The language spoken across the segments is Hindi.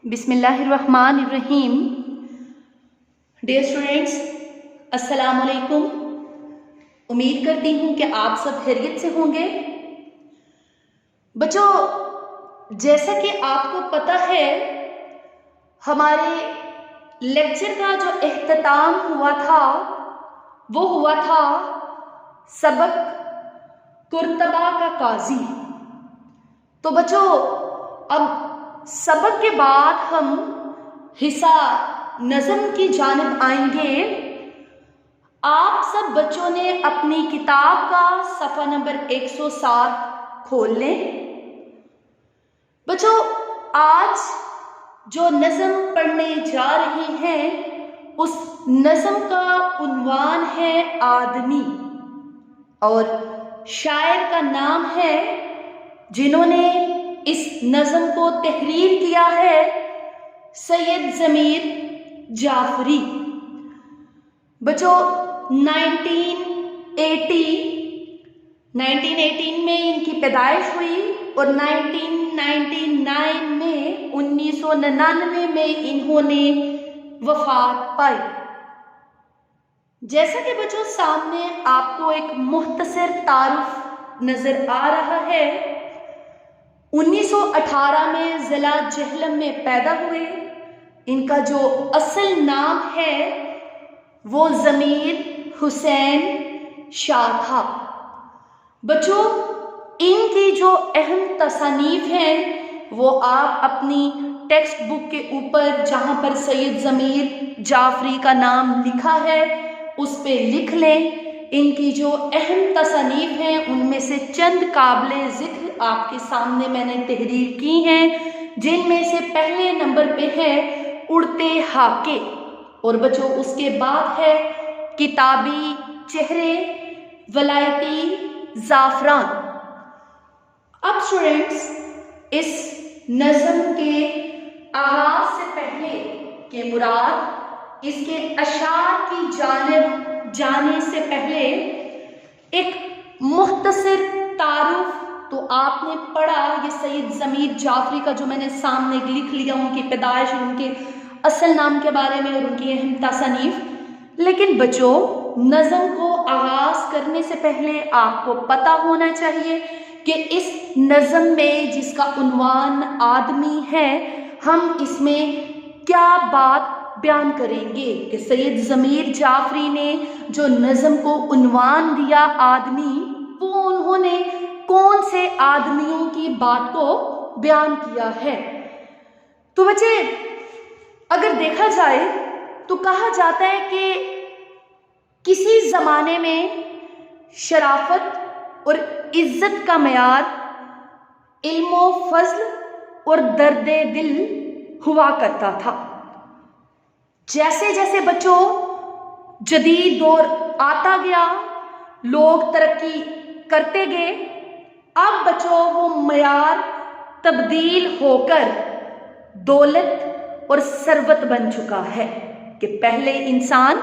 बिस्मिल्लाहिर्रहमानिर्रहीम। डियर स्टूडेंट्स, अस्सलाम वालेकुम। उम्मीद करती हूँ कि आप सब खैरियत से होंगे। बच्चों, जैसा कि आपको पता है, हमारे लेक्चर का जो इख्तिताम हुआ था वो हुआ था सबक कुर्तबा का काजी। तो बच्चों, अब सबक के बाद हम हिस्सा नज़म की जानिब आएंगे। आप सब बच्चों ने अपनी किताब का सफ़ा नंबर 107 खोल लें। बच्चों, आज जो नज़म पढ़ने जा रहे हैं उस नज़म का उन्वान है आदमी, और शायर का नाम है, जिन्होंने इस नज़म को तहरीर किया है, सैयद ज़मीर जाफरी। बच्चों, 1918 में इनकी पैदाइश हुई और 1999 में 1999 में इन्होंने वफात पाई। जैसा कि बच्चों सामने आपको एक मुख्तसर तारुफ नजर आ रहा है, 1918 में ज़िला जहलम में पैदा हुए। इनका जो असल नाम है वो ज़मीर हुसैन शाह था। बच्चों, इनकी जो अहम तसानीफ हैं वो आप अपनी टेक्स्ट बुक के ऊपर, जहाँ पर सैयद ज़मीर जाफरी का नाम लिखा है, उस पे लिख लें। इनकी जो अहम तसानीफ हैं उनमें से चंद काबिले ज़िक्र आपके सामने मैंने तहरीर की हैं, जिनमें से पहले नंबर पे है उड़ते हाके, और बच्चों उसके बाद है किताबी चेहरे, वलायती ज़ाफ़रान। अब स्टूडेंट्स, इस नज़म के आगाज़ से पहले के मुराद इसके अशार की जानिब जाने से पहले एक मुख्तसर तारुफ तो आपने पढ़ा। ये सैयद ज़मीर जाफरी का जो मैंने सामने लिख लिया, उनकी पैदाइश, उनके असल नाम के बारे में और उनकी अहम तसानीफ। लेकिन बच्चों, नज़म को आगाज़ करने से पहले आपको पता होना चाहिए कि इस नज़म में, जिसका उन्वान आदमी है, हम इसमें क्या बात बयान करेंगे कि सैयद ज़मीर जाफरी ने जो नज़म को उन्वान दिया आदमी, वो उन्होंने कौन से आदमियों की बात को बयान किया है। तो बच्चे, अगर देखा जाए तो कहा जाता है कि किसी ज़माने में शराफत और इज़्ज़त का मयार इल्म व फज़ल और दर्दे दिल हुआ करता था। जैसे जैसे बच्चों जदीद दौर आता गया, लोग तरक्की करते गए, अब बच्चों वो मयार तब्दील होकर दौलत और सरवत बन चुका है कि पहले इंसान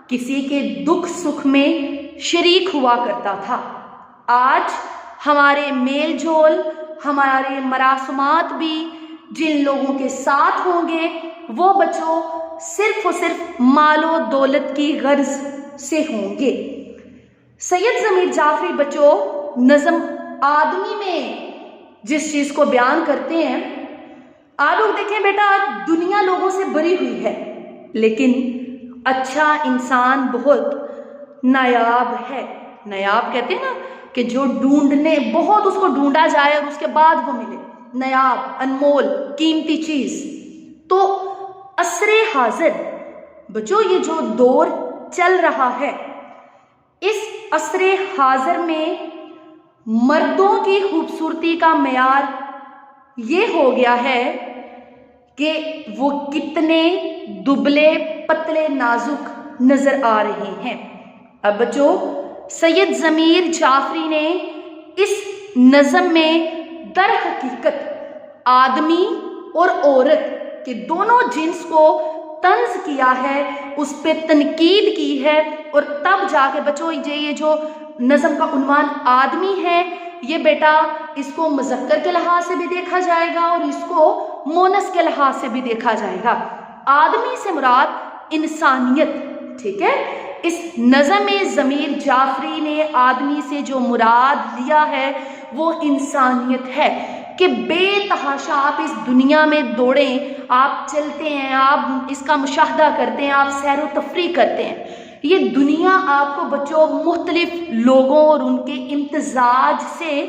किसी के दुख सुख में शरीक हुआ करता था। आज हमारे मेल जोल, हमारे मरासमात भी जिन लोगों के साथ होंगे, वो बच्चों सिर्फ और सिर्फ मालो दौलत की गर्ज से होंगे। सैयद ज़मीर जाफरी बच्चों नज़म आदमी में जिस चीज़ को बयान करते हैं, आप लोग देखें बेटा, दुनिया लोगों से भरी हुई है, लेकिन अच्छा इंसान बहुत नायाब है। नायाब कहते हैं ना कि जो ढूंढने, बहुत उसको ढूंढा जाए और उसके बाद वो मिले, नायाब, अनमोल, कीमती चीज़। तो असरे हाजिर बच्चों, ये जो दौर चल रहा है, इस असरे हाजिर में मर्दों की खूबसूरती का मयार ये हो गया है कि वो कितने दुबले पतले नाजुक नजर आ रहे हैं। अब बच्चों, सैयद ज़मीर जाफरी ने इस नज़म में दर हकीकत आदमी और औरत के दोनों जिन्स को तंज किया है, उस पर तनकीद की है, और तब जाके बच्चों ये जो नज़म का उन्वान आदमी है, ये बेटा इसको मुज़क्कर के लिहाज से भी देखा जाएगा और इसको मोनस के लिहाज से भी देखा जाएगा। आदमी से मुराद इंसानियत, ठीक है। इस नज़्म ज़मीर जाफरी ने आदमी से जो मुराद लिया है वो इंसानियत है कि बेतहाशा आप इस दुनिया में दौड़ें, आप चलते हैं, आप इसका मुशाहदा करते हैं, आप सैर व तफरी करते हैं। ये दुनिया आपको बच्चों मुख्तलिफ लोगों और उनके इम्तिजाज से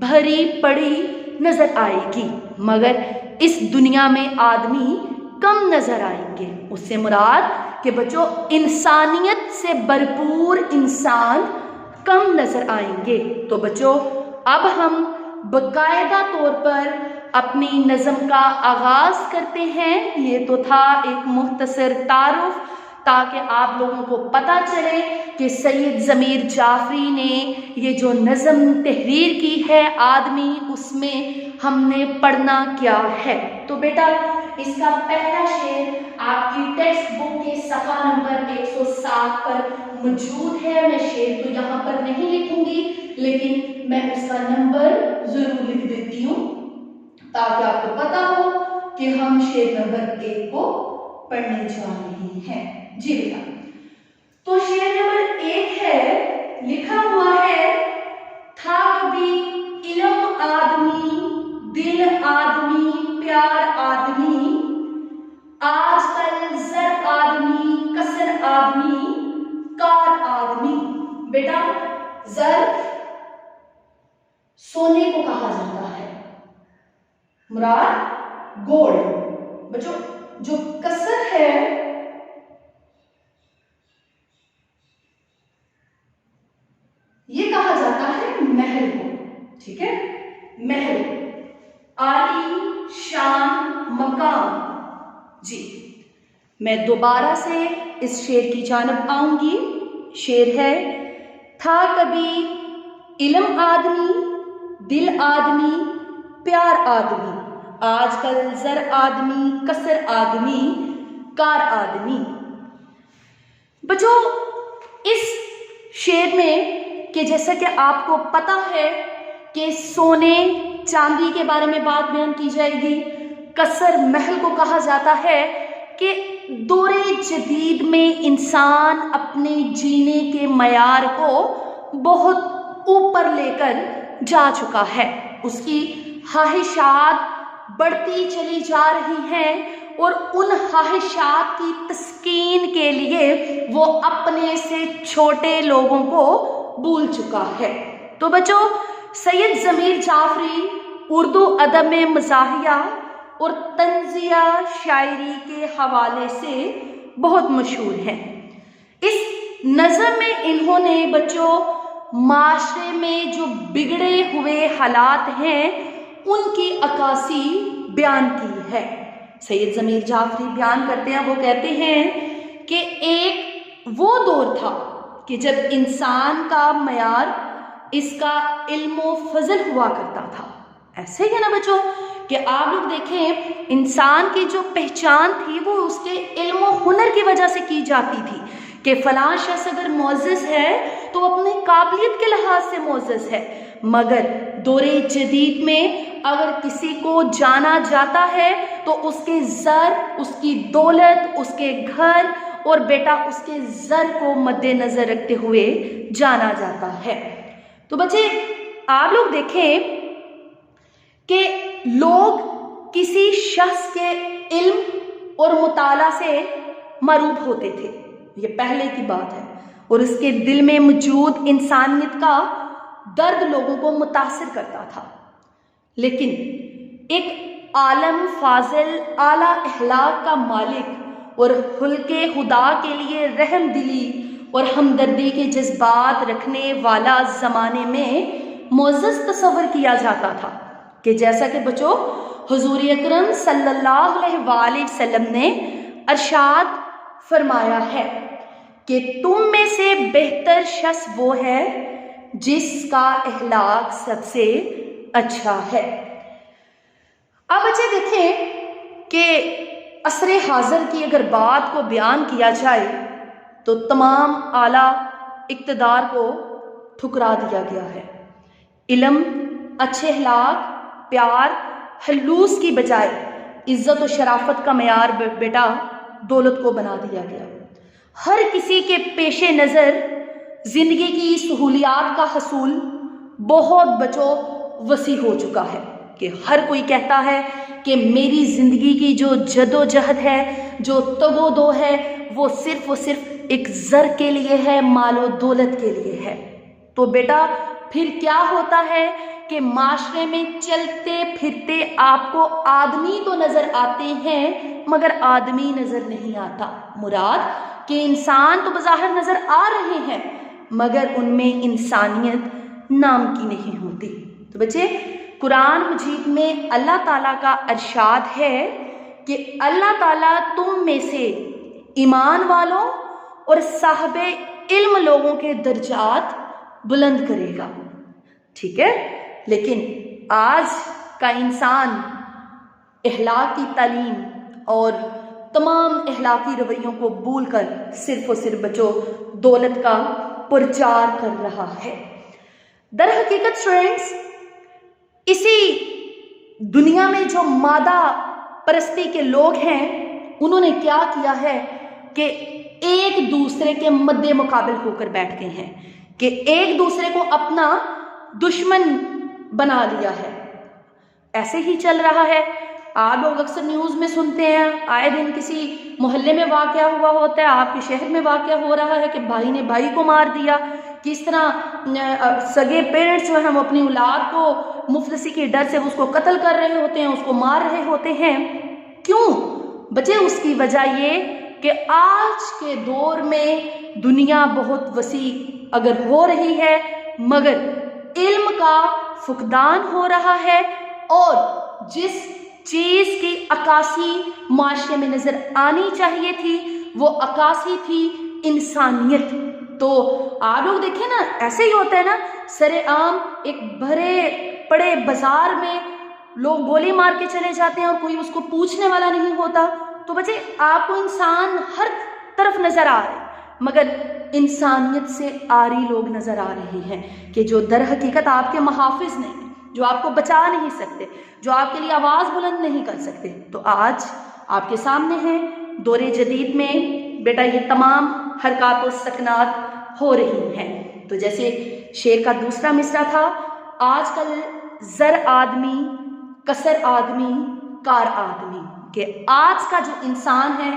भरी पड़ी नज़र आएगी, मगर इस दुनिया में आदमी कम नज़र आएंगे। उससे मुराद कि बच्चों इंसानियत से भरपूर इंसान कम नज़र आएंगे। तो बच्चों अब हम बाकायदा तौर पर अपनी नज़म का आगाज़ करते हैं। ये तो था एक मुख्तसर तारुफ, ताकि आप लोगों को पता चले कि सैयद ज़मीर जाफरी ने ये जो नज़म तहरीर की है आदमी, उसमें हमने पढ़ना क्या है। तो बेटा इसका पहला शेर आपकी टेक्स्ट बुक के सफ़ा नंबर 107 पर मौजूद है। मैं शेर तो यहाँ पर नहीं लिखूंगी, लेकिन मैं उसका नंबर ज़रूर लिख देती हूँ ताकि आपको पता हो कि हम शेर नंबर 1 को पढ़ने जा रहे हैं। जी बेटा, तो शेर नंबर 1 है, लिखा हुआ है, था कभी इल्म आदमी, दिल आदमी, प्यार आदमी, आजकल ज़र आदमी, कसर आदमी, कार आदमी। बेटा ज़र सोने को कहा जाता है, मुराद गोल्ड। बच्चों जो कसर है ये कहा जाता है महल को, ठीक है, महल, आली शान मकाम। जी मैं दोबारा से इस शेर की जानब आऊंगी। शेर है, था कभी इल्म आदमी, दिल आदमी, प्यार आदमी, आजकल ज़र आदमी, कसर आदमी, कार आदमी। बच्चों इस शेर में कि जैसा कि आपको पता है कि सोने चांदी के बारे में बात बयान की जाएगी। कसर महल को कहा जाता है कि दौरे जदीद में इंसान अपने जीने के मयार को बहुत ऊपर लेकर जा चुका है। उसकी ख्वाहिशात बढ़ती चली जा रही हैं और उन ख्वाहिशात की तस्कीन के लिए वो अपने से छोटे लोगों को भूल चुका है। तो बच्चों सैयद ज़मीर जाफरी उर्दू अदब में मज़ाहिया और तंज़िया शायरी के हवाले से बहुत मशहूर हैं। इस नज़म में इन्होंने बच्चों माशरे में जो बिगड़े हुए हालात हैं उनकी अक्कासी बयान की है। सैयद ज़मीर जाफरी बयान करते हैं, वो कहते हैं कि एक वो दौर था कि जब इंसान का मयार इसका इल्म फजल हुआ करता था। ऐसे ही है ना बच्चों कि आप लोग देखें इंसान की जो पहचान थी वो उसके इल्म हुनर की वजह से की जाती थी कि फलां शख्स अगर मोअज़्ज़ज़ है तो अपनी काबिलियत के लिहाज से मोअज़्ज़ज़ है। मगर दौरे जदीद में अगर किसी को जाना जाता है तो उसके ज़र, उसकी दौलत, उसके घर और बेटा उसके ज़र को मद्देनज़र रखते हुए जाना जाता है। तो बच्चे आप लोग देखें कि लोग किसी शख्स के इल्म और मुताला से मरूब होते थे, ये पहले की बात है, और उसके दिल में मौजूद इंसानियत का दर्द लोगों को मुतासिर करता था। लेकिन एक आलम फाजिल, आला अखलाक का मालिक और हुल्के खुदा के लिए रहम दिली और हमदर्दी के जज्बात रखने वाला ज़माने में मुअज़्ज़ज़ तस्वर किया जाता था कि जैसा कि बच्चों हुज़ूर अकरम सल्लल्लाहु अलैहि वसल्लम ने इरशाद फरमाया है कि तुम में से बेहतर शख्स वो है जिसका अखलाक सबसे अच्छा है। अब बच्चे देखें कि असरे हाज़िर की अगर बात को बयान किया जाए तो तमाम आला इक़्तिदार को ठुकरा दिया गया है। इल्म, अच्छे अखलाक, प्यार, हलूस की बजाय इज्जत और शराफत का मयार बेटा दौलत को बना दिया गया। हर किसी के पेशे नज़र ज़िंदगी की सहूलियात का हसूल बहुत बचो वसी हो चुका है कि हर कोई कहता है कि मेरी ज़िंदगी की जो जदोजहद है, जो तगोदो है, वो सिर्फ और सिर्फ एक ज़र के लिए है, मालो दौलत के लिए है। तो बेटा फिर क्या होता है कि माशरे में चलते फिरते आपको आदमी तो नज़र आते हैं मगर आदमी नज़र नहीं आता। मुराद कि इंसान तो बज़ाहिर नज़र आ रहे हैं मगर उनमें इंसानियत नाम की नहीं होती। तो बच्चे कुरान मजीद में अल्लाह ताला का इरशाद है कि अल्लाह ताला तुम में से ईमान वालों और साहबे इल्म लोगों के दर्जात बुलंद करेगा। ठीक है, लेकिन आज का इंसान अखलाकी तालीम और तमाम अखलाकी रवैयों को भूलकर सिर्फ और सिर्फ बच्चों दौलत का प्रचार कर रहा है। दर हकीकत स्टूडेंट्स, इसी दुनिया में जो मादा परस्ती के लोग हैं उन्होंने क्या किया है कि एक दूसरे के मद्दे मुकाबिल होकर बैठ गए हैं, कि एक दूसरे को अपना दुश्मन बना लिया है। ऐसे ही चल रहा है। आप लोग अक्सर न्यूज़ में सुनते हैं, आए दिन किसी मोहल्ले में वाक़या हुआ होता है, आपके शहर में वाक़या हो रहा है कि भाई ने भाई को मार दिया। किस तरह सगे पेरेंट्स जो हैं वो अपनी औलाद को मुफलसी के डर से उसको कत्ल कर रहे होते हैं, उसको मार रहे होते हैं। क्यों बच्चे? उसकी वजह ये कि आज के दौर में दुनिया बहुत वसी अगर हो रही है मगर इल्म का फुकदान हो रहा है और जिस चीज़ की अक्कासी माशरे में नज़र आनी चाहिए थी वो अक्कासी थी इंसानियत। तो आप लोग देखें ना, ऐसे ही होता है ना, सरेआम एक भरे पड़े बाजार में लोग गोली मार के चले जाते हैं और कोई उसको पूछने वाला नहीं होता। तो बच्चे आपको इंसान हर तरफ नज़र आ रहे मगर इंसानियत से आरी लोग नज़र आ रहे हैं कि जो दर हकीकत आपके मुहाफिज नहीं, जो आपको बचा नहीं सकते, जो आपके लिए आवाज़ बुलंद नहीं कर सकते। तो आज आपके सामने है दौरे जदीद में बेटा ये तमाम हरकत और सकनात हो रही हैं। तो जैसे शेर का दूसरा मिसरा था, आजकल ज़र आदमी कसर आदमी कार आदमी, कि आज का जो इंसान है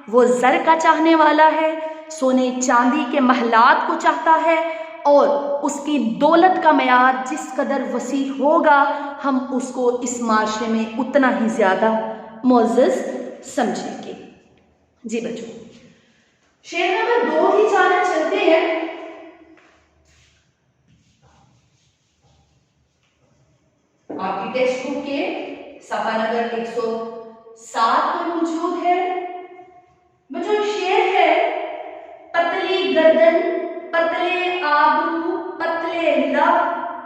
वो ज़र का चाहने वाला है, सोने चांदी के महलात को चाहता है और उसकी दौलत का मयार जिस कदर वसी होगा हम उसको इस माशरे में उतना ही ज़्यादा मुअज़्ज़ज़ समझेंगे। जी बच्चों, शेर नंबर 2 की जानब चलते हैं। आपकी टेक्स्ट बुक के सफा नंबर 107 पर मौजूद है। बच्चों शेर है, पतली गर्दन पतले आबरू पतले लब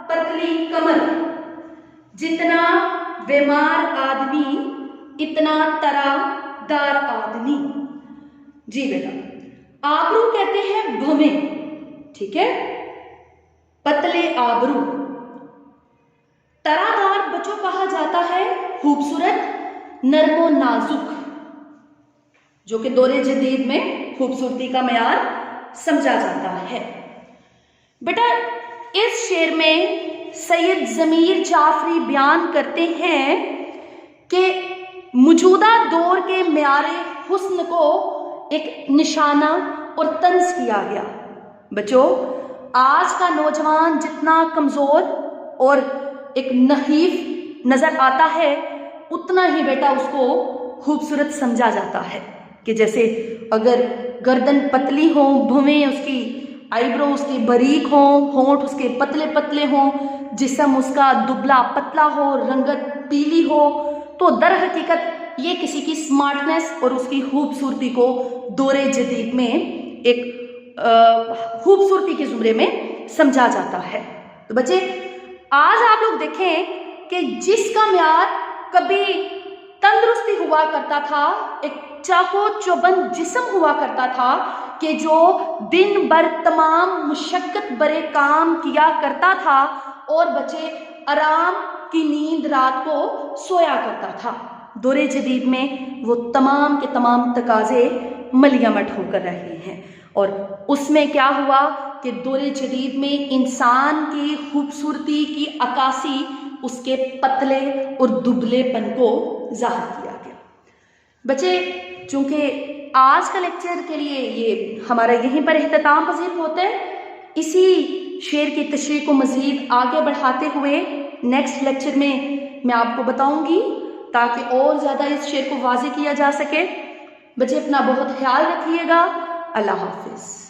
पतली कमर, जितना बीमार आदमी इतना तरादार आदमी। जी बेटा, आबरू कहते हैं भवे, ठीक है, पतले आबरू। तरादार बच्चों कहा जाता है खूबसूरत नरमो नाजुक, जो कि दौरे जदीद में खूबसूरती का मयार समझा जाता है। बेटा इस शेर में सैयद ज़मीर जाफरी बयान करते हैं कि मौजूदा दौर के म्यारे हुस्न को एक निशाना और तंज किया गया। बच्चों आज का नौजवान जितना कमज़ोर और एक नहीफ नज़र आता है उतना ही बेटा उसको खूबसूरत समझा जाता है। कि जैसे अगर गर्दन पतली हो, भवें उसकी, आईब्रो उसकी बारीक हो, होंठ उसके पतले पतले हो, जिस्म उसका दुबला पतला हो, रंगत पीली हो, तो दर हकीकत ये किसी की स्मार्टनेस और उसकी खूबसूरती को दौरे जदीद में एक खूबसूरती के ज़ुमरे में समझा जाता है। तो बच्चे आज आप लोग देखें कि जिसका म्यार कभी तंदुरुस्ती हुआ करता था, एक चाको चौबंद जिस्म हुआ करता था कि जो दिन भर तमाम मुशक्कत भरे काम किया करता था और बच्चे आराम की नींद रात को सोया करता था, दौरे जदीद में वो तमाम के तमाम तकाजे मलियामट होकर रहे हैं। और उसमें क्या हुआ कि दौरे जदीद में इंसान की खूबसूरती की अक्कासी उसके पतले और दुबलेपन को जाहिर किया गया। बच्चे, चूंकि आज का लेक्चर के लिए ये हमारा यहीं पर इख्तिताम पज़ीर होता है, इसी शेर की तशरीह को मज़ीद आगे बढ़ाते हुए नेक्स्ट लेक्चर में मैं आपको बताऊंगी ताकि और ज़्यादा इस शेर को वाज़ेह किया जा सके। बच्चे, अपना बहुत ख्याल रखिएगा। अल्लाह हाफिज़।